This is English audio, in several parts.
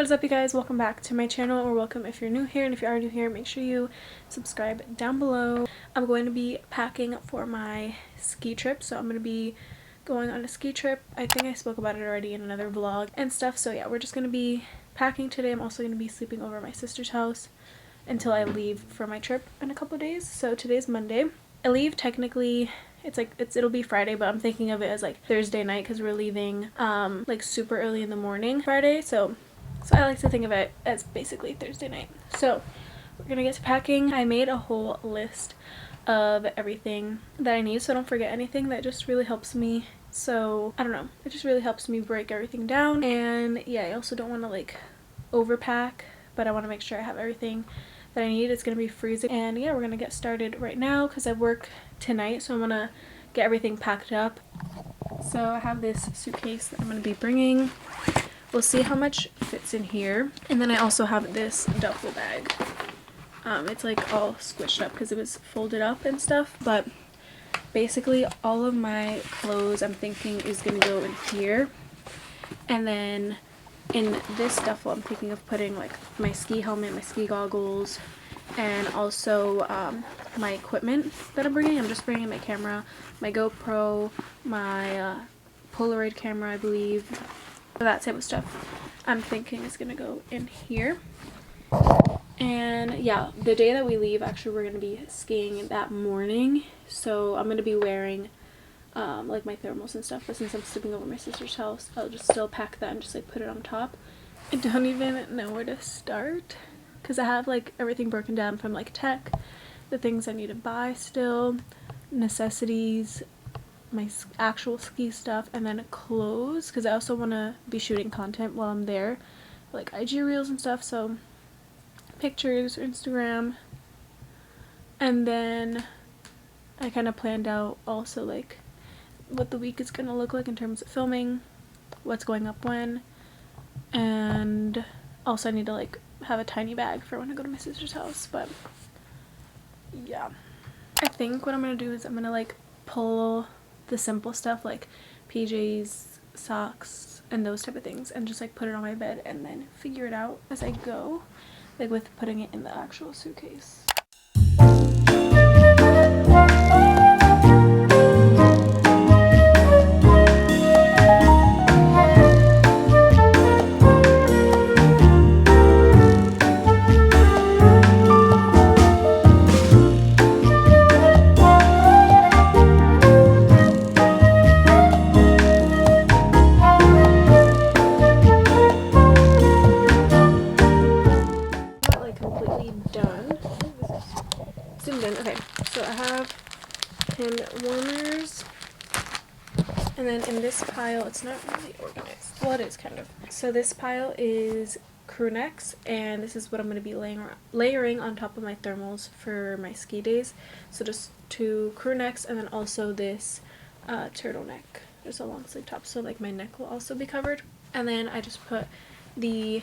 What is up, you guys? Welcome back to my channel, or welcome if you're new here, and if you are new here, make sure you subscribe down below. I'm going to be packing for my ski trip, so I'm going to be going on a ski trip. I think I spoke about it already in another vlog and stuff, so yeah, we're just going to be packing today. I'm also going to be sleeping over at my sister's house until I leave for my trip in a couple of days. So today's Monday. I leave technically, it'll be Friday, but I'm thinking of it as like Thursday night because we're leaving like super early in the morning Friday, so I like to think of it as basically Thursday night. So we're gonna get to packing. I made a whole list of everything that I need, so I don't forget anything. That just really helps me. So I don't know, it just really helps me break everything down. And yeah, I also don't want to like overpack, but I want to make sure I have everything that I need. It's gonna be freezing, and yeah, we're gonna get started right now because I work tonight, so I'm gonna get everything packed up. So I have this suitcase that I'm gonna be bringing. We'll see how much fits in here. And then I also have this duffel bag. It's like all squished up because it was folded up and stuff, but basically all of my clothes I'm thinking is gonna go in here. And then in this duffel I'm thinking of putting like my ski helmet, my ski goggles, and also my equipment that I'm bringing. I'm just bringing my camera, my GoPro, my Polaroid camera, I believe. That type of stuff I'm thinking is gonna go in here. And yeah, the day that we leave, actually we're gonna be skiing that morning, so I'm gonna be wearing like my thermals and stuff, but since I'm sleeping over my sister's house, I'll just still pack that and just like put it on top. I don't even know where to start because I have like everything broken down from like tech, the things I need to buy still, necessities, my actual ski stuff, and then clothes because I also want to be shooting content while I'm there, like IG reels and stuff, so pictures or Instagram. And then I kind of planned out also like what the week is gonna look like in terms of filming, what's going up when, and also I need to like have a tiny bag for when I go to my sister's house. But yeah, I think what I'm gonna do is I'm gonna like pull the simple stuff like PJs, socks, and those type of things, and just like put it on my bed and then figure it out as I go, like with putting it in the actual suitcase. Okay, so I have hand warmers, and then in this pile, it's not really organized. Well, it is kind of. So this pile is crew necks, and this is what I'm going to be layering on top of my thermals for my ski days. So just 2 crew necks, and then also this turtleneck. There's a long sleeve top, so like my neck will also be covered. And then I just put the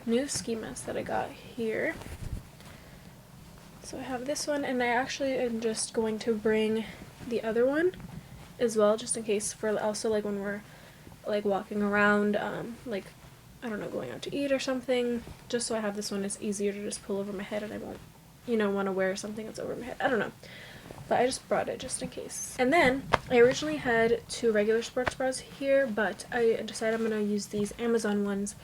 new ski mask that I got here. So I have this one, and I actually am just going to bring the other one as well, just in case, for also like when we're like walking around, like I don't know, going out to eat or something, just so I have this one. It's easier to just pull over my head and I won't, you know, want to wear something that's over my head. I don't know, but I just brought it just in case. And then I originally had 2 regular sports bras here, but I decided I'm going to use these Amazon ones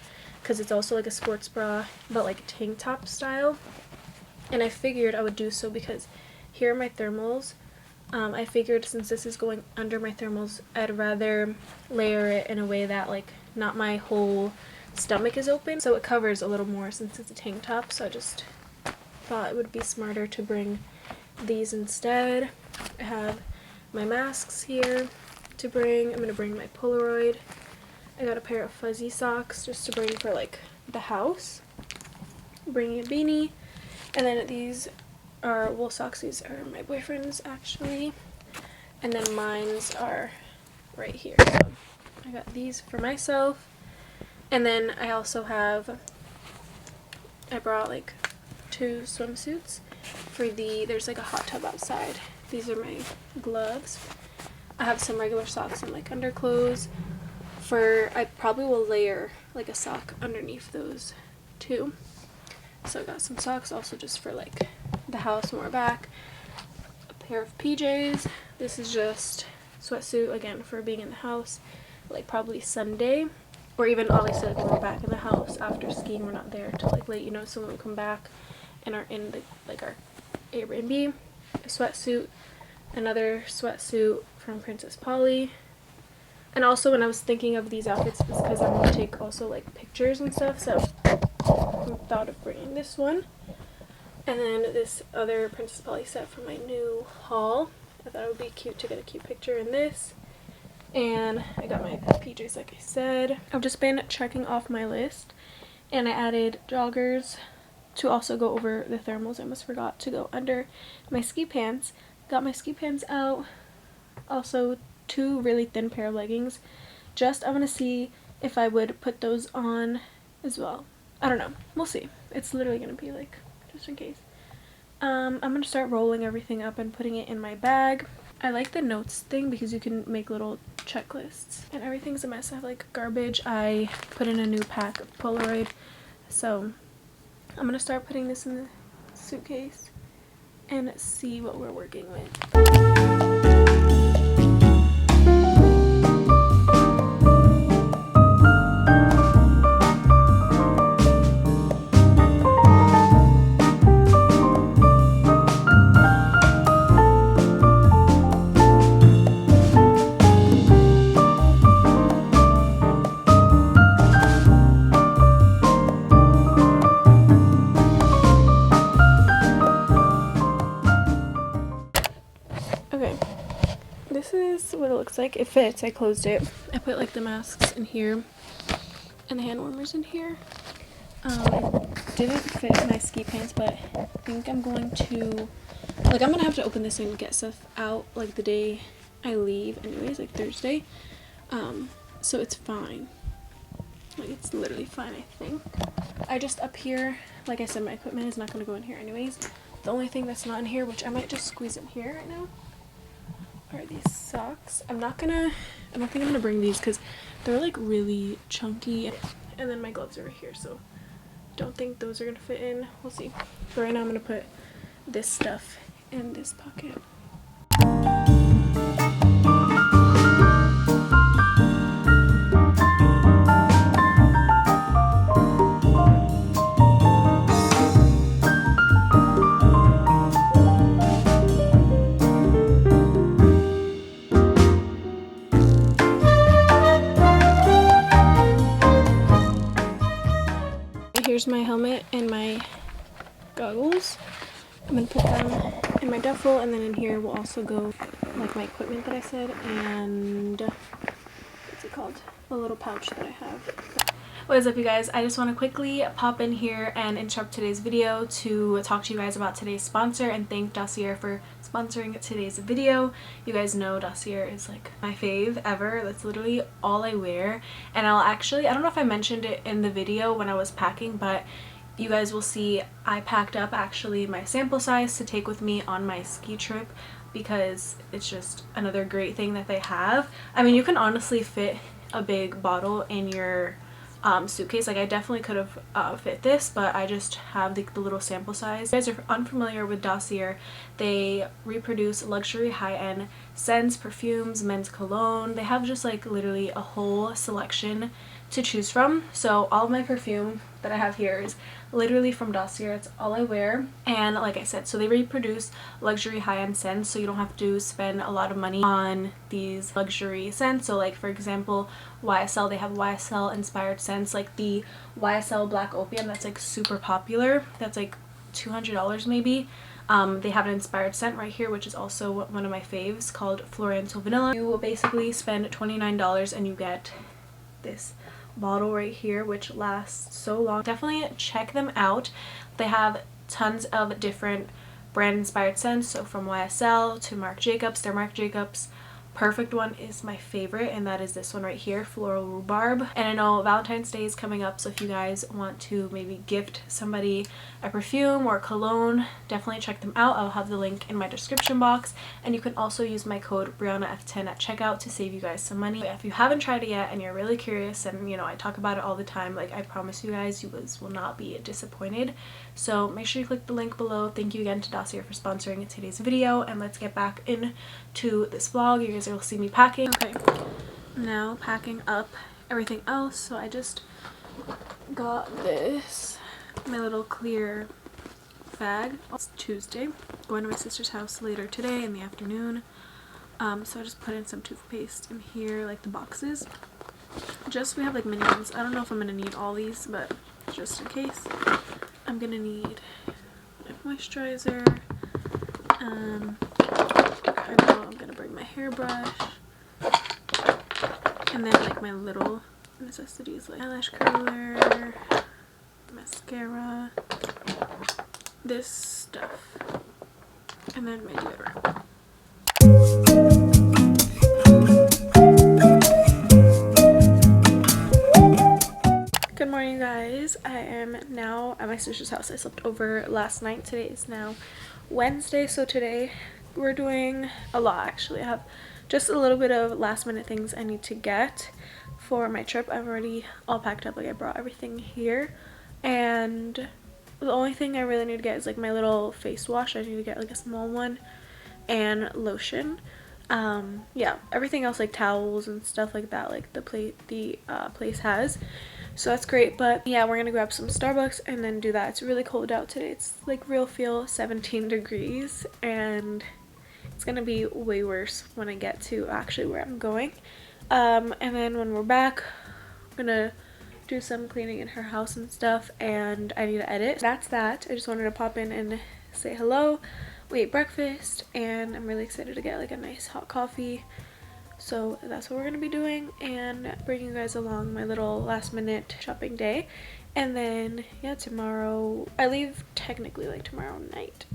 because it's also like a sports bra but like tank top style. And I figured I would do so because here are my thermals. I figured since this is going under my thermals, I'd rather layer it in a way that like not my whole stomach is open, so it covers a little more since it's a tank top. So I just thought it would be smarter to bring these instead. I have my masks here to bring. I'm going to bring my Polaroid. I got a pair of fuzzy socks just to bring for like the house. Bringing a beanie. And then these are wool socks. These are my boyfriend's actually. And then mine's are right here. So I got these for myself. And then I also have, I brought like 2 swimsuits for there's like a hot tub outside. These are my gloves. I have some regular socks and like underclothes I probably will layer like a sock underneath those too. So I got some socks also just for like the house when we're back. A pair of PJs. This is just sweatsuit again for being in the house, like probably Sunday, or even obviously like when we're back in the house after skiing. We're not there till like late, you know, so when we come back and are in the, like our airbnb. A sweatsuit, another sweatsuit from Princess Polly. And also when I was thinking of these outfits, it's because I want to take also like pictures and stuff, so I thought of bringing this one. And then this other Princess Polly set from my new haul. I thought it would be cute to get a cute picture in this. And I got my PJs like I said. I've just been checking off my list, and I added joggers to also go over the thermals. I almost forgot to go under my ski pants. Got my ski pants out. Also 2 really thin pair of leggings. I'm gonna see if I would put those on as well. I don't know, we'll see. It's literally gonna be like just in case. I'm gonna start rolling everything up and putting it in my bag. I like the notes thing because you can make little checklists, and everything's a mess. I have like garbage. I put in a new pack of Polaroid, so I'm gonna start putting this in the suitcase and see what we're working with. Okay, this is what it looks like. It fits. I closed it. I put like the masks in here and the hand warmers in here. It didn't fit my ski pants, but I think I'm going to, like, I'm gonna have to open this and get stuff out like the day I leave anyways, like Thursday. So it's fine. Like, it's literally fine, I think. I just up here, like I said, my equipment is not gonna go in here anyways. The only thing that's not in here, which I might just squeeze in here right now, are these socks. I don't think I'm gonna bring these because they're like really chunky, and then my gloves are right here, so don't think those are gonna fit in. We'll see. But right now I'm gonna put this stuff in this pocket. Here's my helmet and my goggles. I'm gonna put them in my duffel, and then in here will also go like my equipment that I said, and what's it called? A little pouch that I have. What is up, you guys? I just want to quickly pop in here and interrupt today's video to talk to you guys about today's sponsor and thank Dossier for sponsoring today's video. You guys know Dossier is like my fave ever. That's literally all I wear. And I don't know if I mentioned it in the video when I was packing, but you guys will see I packed up actually my sample size to take with me on my ski trip, because it's just another great thing that they have. I mean, you can honestly fit a big bottle in your suitcase. Like, I definitely could have fit this, but I just have the little sample size. If you guys are unfamiliar with Dossier, they reproduce luxury high-end scents, perfumes, men's cologne. They have just like literally a whole selection to choose from. So all of my perfume that I have here is literally from Dossier. It's all I wear. And like I said, so they reproduce luxury high-end scents, so you don't have to spend a lot of money on these luxury scents. So like, for example, YSL, they have YSL inspired scents, like the YSL Black Opium, that's like super popular. That's like $200 maybe. They have an inspired scent right here, which is also one of my faves, called Floriental Vanilla. You will basically spend $29 and you get this bottle right here, which lasts so long. Definitely check them out. They have tons of different brand inspired scents, so from YSL to Marc Jacobs. Their Marc Jacobs perfect one is my favorite, and that is this one right here, Floral Rhubarb. And I know Valentine's Day is coming up, so if you guys want to maybe gift somebody a perfume or cologne, definitely check them out. I'll have the link in my description box, and you can also use my code BriannaF10 at checkout to save you guys some money. But if you haven't tried it yet and you're really curious, and you know I talk about it all the time, like I promise you guys will not be disappointed. So make sure you click the link below. Thank you again to Dossier for sponsoring today's video, and let's get back into this vlog. You guys will see me packing. Okay, now packing up everything else. So I just got this, my little clear bag. It's Tuesday, going to my sister's house later today in the afternoon. So I just put in some toothpaste in here, like the boxes. Just, we have like mini ones. I don't know if I'm gonna need all these, but just in case, I'm gonna need a moisturizer. I know I'm gonna bring my hairbrush, and then like my little necessities like eyelash curler, mascara, this stuff, and then my deodorant. Good morning, guys. I am now at my sister's house. I slept over last night. Today is now Wednesday, so today we're doing a lot. Actually, I have just a little bit of last minute things I need to get for my trip. I've already all packed up. Like I brought everything here, and the only thing I really need to get is like my little face wash. I need to get like a small one, and lotion. Yeah, everything else like towels and stuff like that, like the place has. So that's great. But yeah, we're gonna grab some Starbucks and then do that. It's really cold out today. It's like real feel 17 degrees, and it's gonna be way worse when I get to actually where I'm going. And then when we're back, I'm gonna do some cleaning in her house and stuff, and I need to edit. That's that. I just wanted to pop in and say hello. We ate breakfast, and I'm really excited to get like a nice hot coffee. So that's what we're gonna be doing, and bringing you guys along my little last minute shopping day. And then yeah, tomorrow I leave technically like tomorrow night.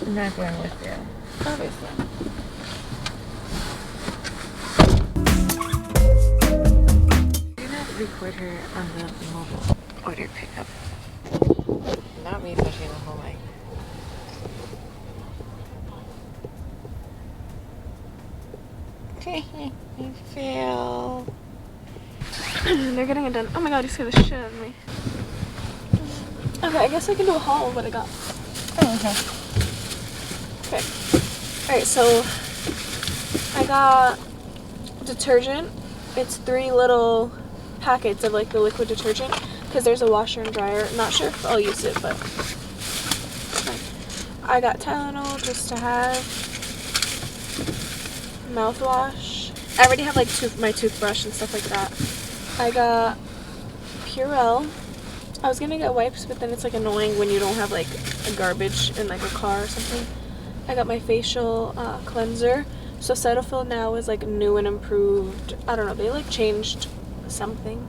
I'm not going with you. Obviously. Do not record her on the mobile order pickup. Not me touching the whole mic. I fail. They're getting it done. Oh my god, you scared the shit out of me. Okay, I guess I can do a haul of what I got. Oh, okay. Okay. Alright, so I got detergent. It's 3 little packets of like the liquid detergent, because there's a washer and dryer. Not sure if I'll use it, but it's fine. I got Tylenol just to have, mouthwash. I already have like my toothbrush and stuff like that. I got Purell. I was gonna get wipes, but then it's like annoying when you don't have like a garbage in like a car or something. I got my facial cleanser. So Cetaphil now is like new and improved. I don't know, they like changed something,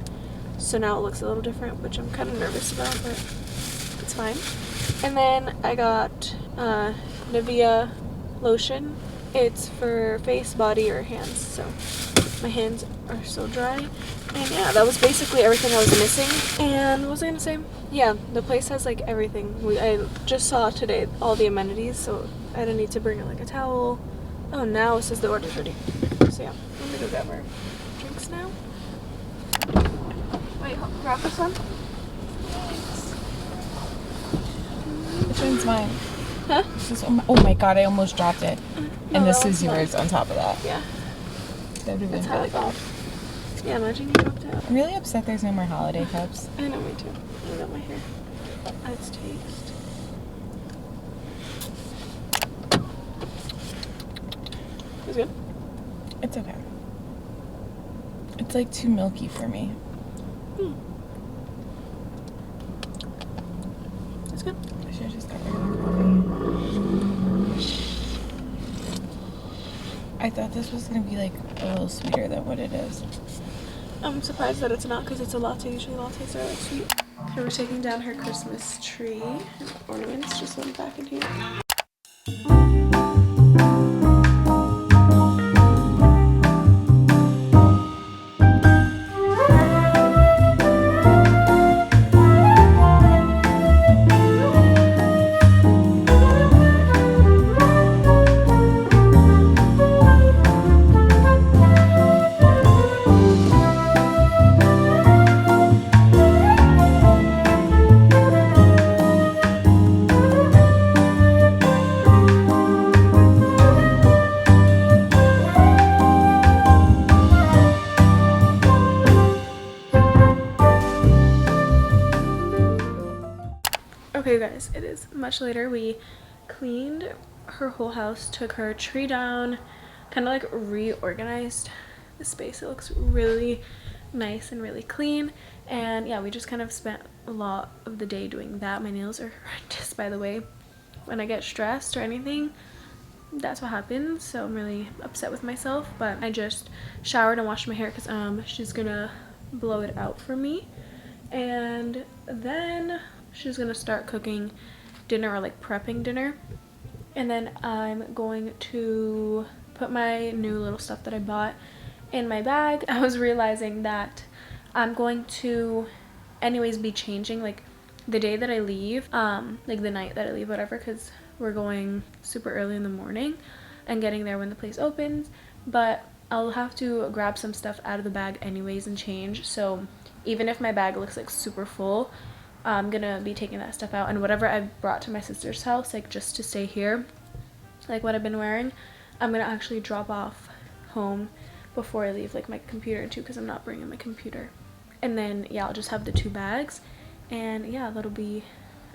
so now it looks a little different, which I'm kind of nervous about, but it's fine. And then I got Nivea lotion. It's for face, body, or hands, so my hands are so dry. And yeah, that was basically everything I was missing. And what was I gonna say? Yeah, the place has like everything. I just saw today all the amenities, so I didn't need to bring like a towel. Oh, now it says the order's ready. So yeah, I'm gonna go grab our drinks now. Wait, grab this one. Which one's mine? Huh? This is, oh my god, I almost dropped it. And this is yours on top of that. Yeah. That would have That's been how really I got. Yeah, imagine you dropped out. I'm really upset there's no more holiday cups. I know, me too. I got my hair. Let's taste. It's good? It's okay. It's like too milky for me. It's good. I should have just got regular coffee. I thought this was going to be like a little sweeter than what it is. I'm surprised that it's not because it's a latte. Usually lattes are like sweet. Okay, we're taking down her Christmas tree and ornaments. Just went back in here. Okay guys, it is much later. We cleaned her whole house, took her tree down, kind of like reorganized the space. It looks really nice and really clean. And yeah, we just kind of spent a lot of the day doing that. My nails are horrendous, by the way. When I get stressed or anything, that's what happens. So I'm really upset with myself. But I just showered and washed my hair because she's gonna blow it out for me. And then she's gonna start cooking dinner, or like prepping dinner, and then I'm going to put my new little stuff that I bought in my bag. I was realizing that I'm going to anyways be changing like the day that I leave, like the night that I leave, whatever, because we're going super early in the morning and getting there when the place opens. But I'll have to grab some stuff out of the bag anyways and change. So even if my bag looks like super full, I'm gonna be taking that stuff out, and whatever I brought to my sister's house, like just to stay here, like what I've been wearing, I'm gonna actually drop off home before I leave, like my computer too, because I'm not bringing my computer. And then yeah, I'll just have the 2 bags, and yeah, that'll be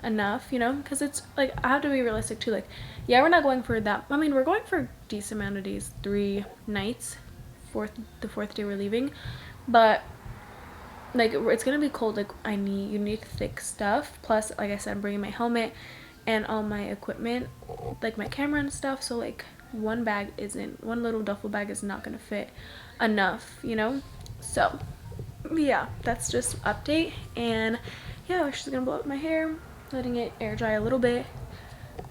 enough, you know, because it's like I have to be realistic too. Like yeah, we're not going for that, I mean we're going for a decent amount of days, 3 nights, the 4th day we're leaving, but like it's gonna be cold. Like you need thick stuff, plus like I said, I'm bringing my helmet and all my equipment, like my camera and stuff. So like one little duffel bag is not gonna fit enough, you know. So yeah, that's just update. And yeah, she's gonna blow up my hair, letting it air dry a little bit,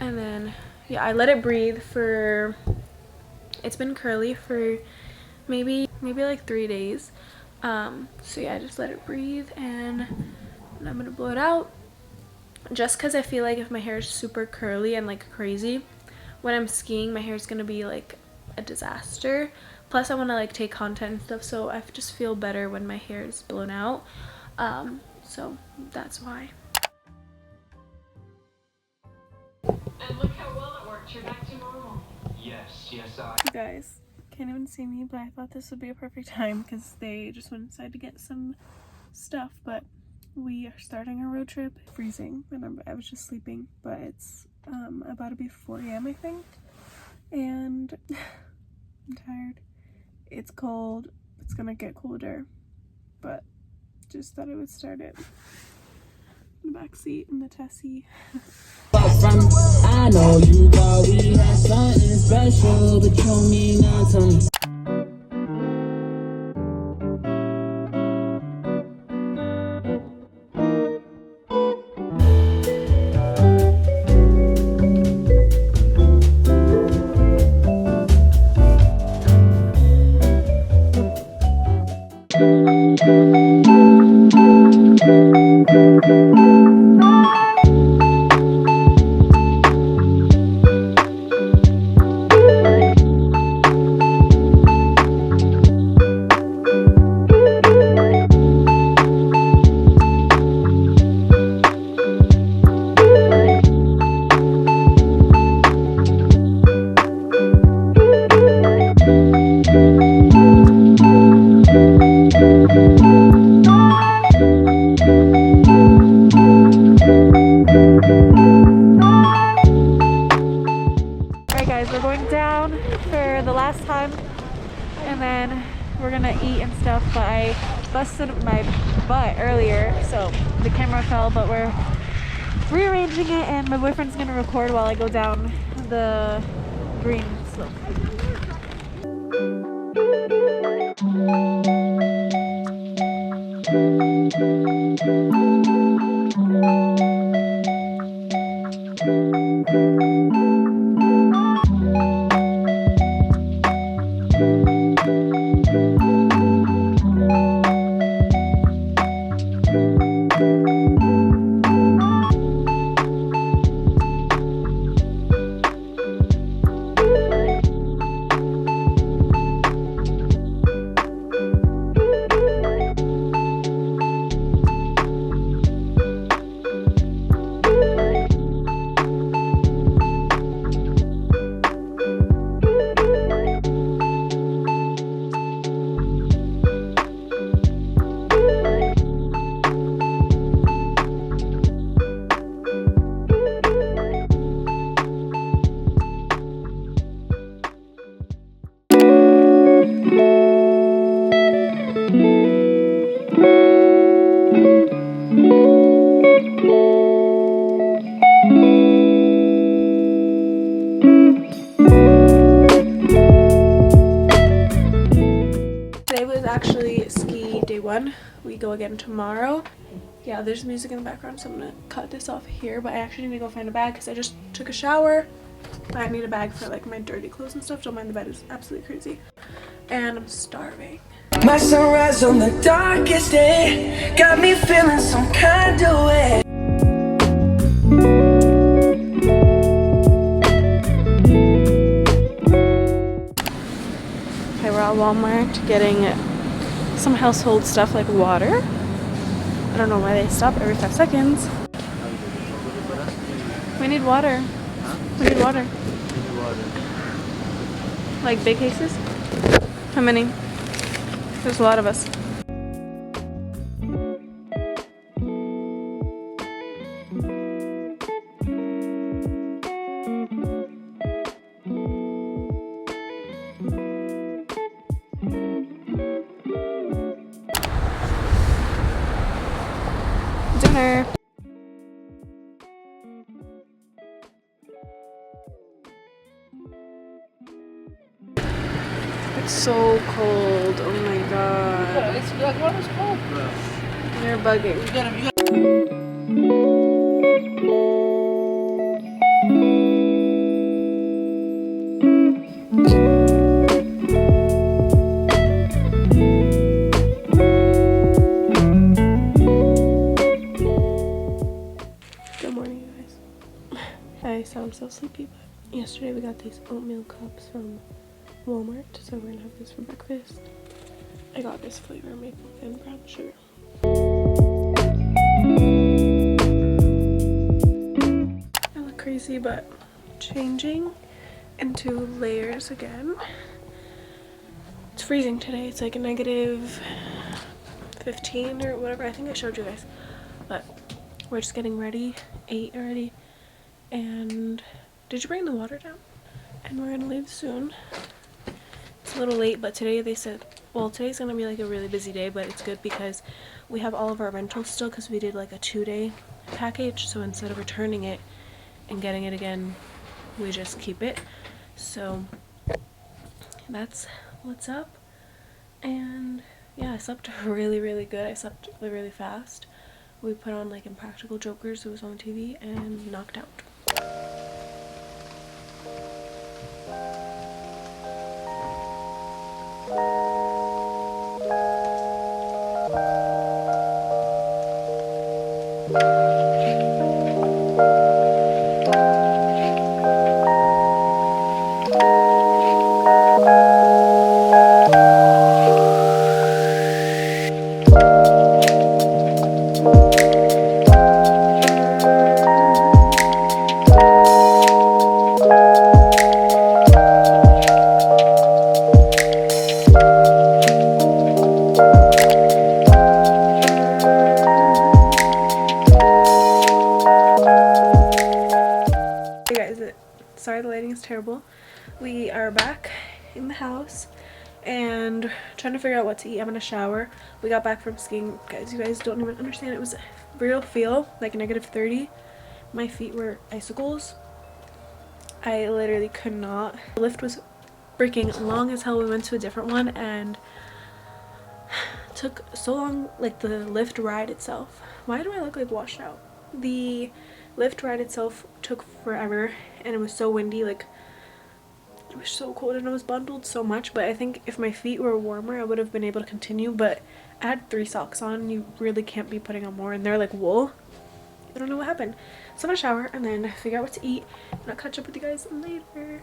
and then yeah, I let it breathe for, it's been curly for maybe like 3 days. So yeah, I just let it breathe, and I'm gonna blow it out, just because I feel like if my hair is super curly and like crazy when I'm skiing, my hair is gonna be like a disaster. Plus I want to like take content and stuff, so I just feel better when my hair is blown out. So that's why. And look how well it worked. You're back to normal. Yes, You guys can't even see me, but I thought this would be a perfect time because they just went inside to get some stuff. But we are starting our road trip. Freezing, and I was just sleeping, but it's about to be 4 a.m. I think, and I'm tired. It's cold. It's gonna get colder, but just thought I would start it in the back seat in the Tessie. I know you thought we had something special, but you mean not to me. busted my butt earlier, so the camera fell, but we're rearranging it and my boyfriend's gonna record while I go down the green slope. Today was actually ski day one. We go again tomorrow. Yeah, there's music in the background, so I'm gonna cut this off here, but I actually need to go find a bag because I just took a shower. I need a bag for like my dirty clothes and stuff. Don't mind, the bed is absolutely crazy. And I'm starving. My sunrise on the darkest day got me feeling some kind of way. Okay, we're at Walmart getting some household stuff like water. I don't know why they stop every 5 seconds. We need water. We need water. Like big cases? How many? There's a lot of us. Dinner. It's so cold. Oh my god. It's that water's cold, bro. You're bugging. Good morning, you guys. I sound so sleepy, but yesterday we got these oatmeal cups from Walmart, so we're gonna have this for breakfast. I got this flavor, maple and brown sugar. I look crazy, but changing into layers again. It's freezing today. It's like a negative 15 or whatever. I think I showed you guys, but we're just getting ready. 8 already. And did you bring the water down? And we're gonna leave soon. It's a little late, but today they said, well, today's gonna be like a really busy day, but it's good because we have all of our rentals still because we did like a 2-day package. So instead of returning it and getting it again, we just keep it. So that's what's up. And yeah, I slept really, really good. I slept really fast. We put on like Impractical Jokers, it was on TV, and knocked out. Sorry, the lighting is terrible. We are back in the house and trying to figure out what to eat. I'm gonna shower. We got back from skiing, guys. You guys don't even understand. It was a real feel like -30. My feet were icicles. I literally could not. The lift was freaking long as hell. We went to a different one and it took so long. Like the lift ride itself, why do I look like washed out? The lift ride itself took forever and it was so windy. Like it was so cold and I was bundled so much, but I think if my feet were warmer I would have been able to continue, but I had 3 socks on. You really can't be putting on more, and they're like wool. I don't know what happened. So I'm gonna shower and then figure out what to eat, and I'll catch up with you guys later.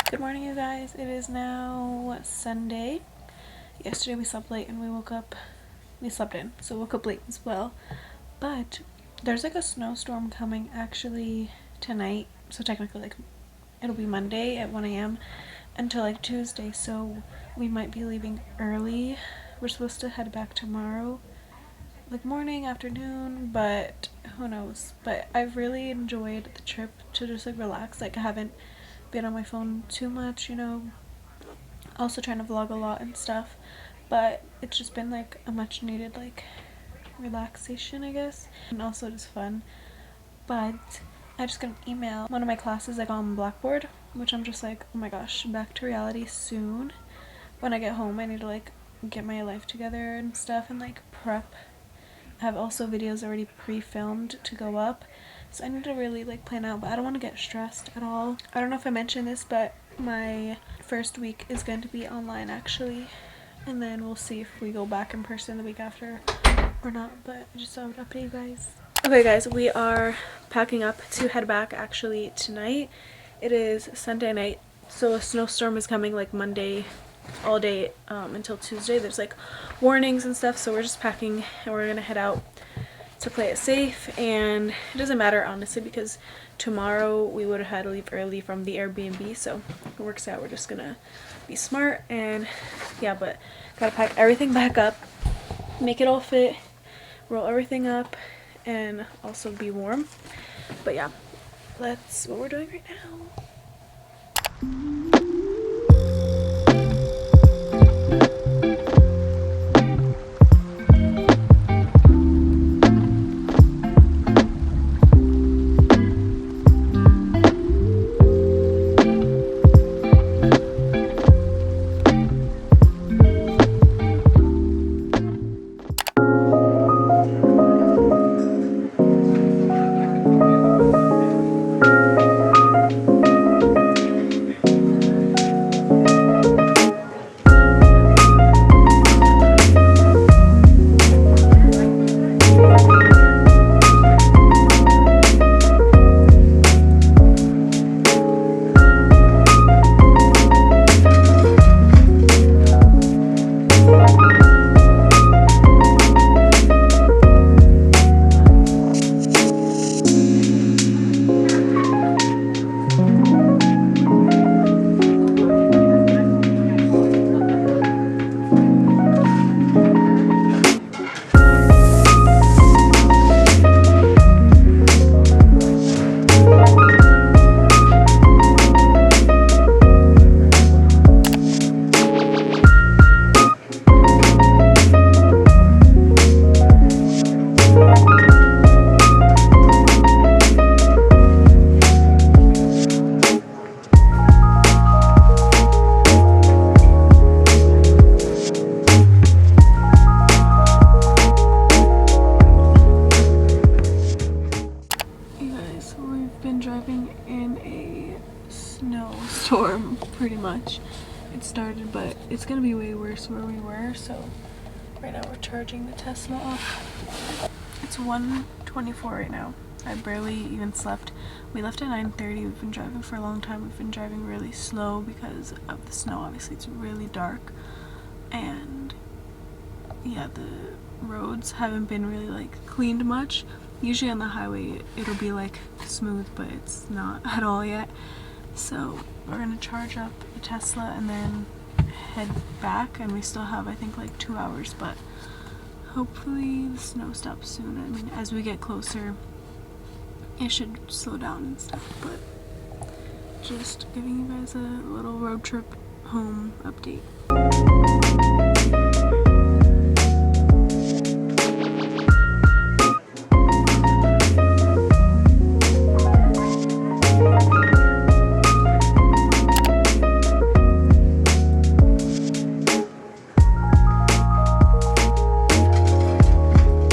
Good morning, you guys. It is now Sunday. Yesterday we slept late and we slept in, so woke up late as well. But there's like a snowstorm coming actually tonight, so technically like it'll be Monday at 1 a.m. until like Tuesday, so we might be leaving early. We're supposed to head back tomorrow, like morning, afternoon, but who knows. But I've really enjoyed the trip to just like relax. Like I haven't been on my phone too much, you know, also trying to vlog a lot and stuff, but it's just been like a much needed like relaxation, I guess, and also just fun. But I just got an email, one of my classes like on Blackboard, which I'm just like, oh my gosh, back to reality soon. When I get home I need to like get my life together and stuff and like prep. I have also videos already pre-filmed to go up, so I need to really like plan out, but I don't want to get stressed at all. I don't know if I mentioned this, but my first week is going to be online actually, and then we'll see if we go back in person the week after or not, but I just thought I would update you guys. Okay guys, we are packing up to head back actually tonight. It is Sunday night, so a snowstorm is coming like Monday all day until Tuesday. There's like warnings and stuff, so we're just packing and we're gonna head out to play it safe. And it doesn't matter honestly, because tomorrow we would have had to leave early from the Airbnb, so it works out. We're just gonna be smart and yeah, but gotta pack everything back up, make it all fit, roll everything up, and also be warm. But yeah, that's what we're doing right now. Snowstorm pretty much. It started, but it's gonna be way worse where we were. So right now we're charging the Tesla off. It's 1:24 right now. I barely even slept. We left at 9:30. We've been driving for a long time. We've been driving really slow because of the snow. Obviously it's really dark, and yeah, the roads haven't been really like cleaned much. Usually on the highway it'll be like smooth, but it's not at all yet. So we're gonna charge up the Tesla and then head back, and we still have I think like 2 hours, but hopefully the snow stops soon. I mean, as we get closer it should slow down and stuff, but just giving you guys a little road trip home update.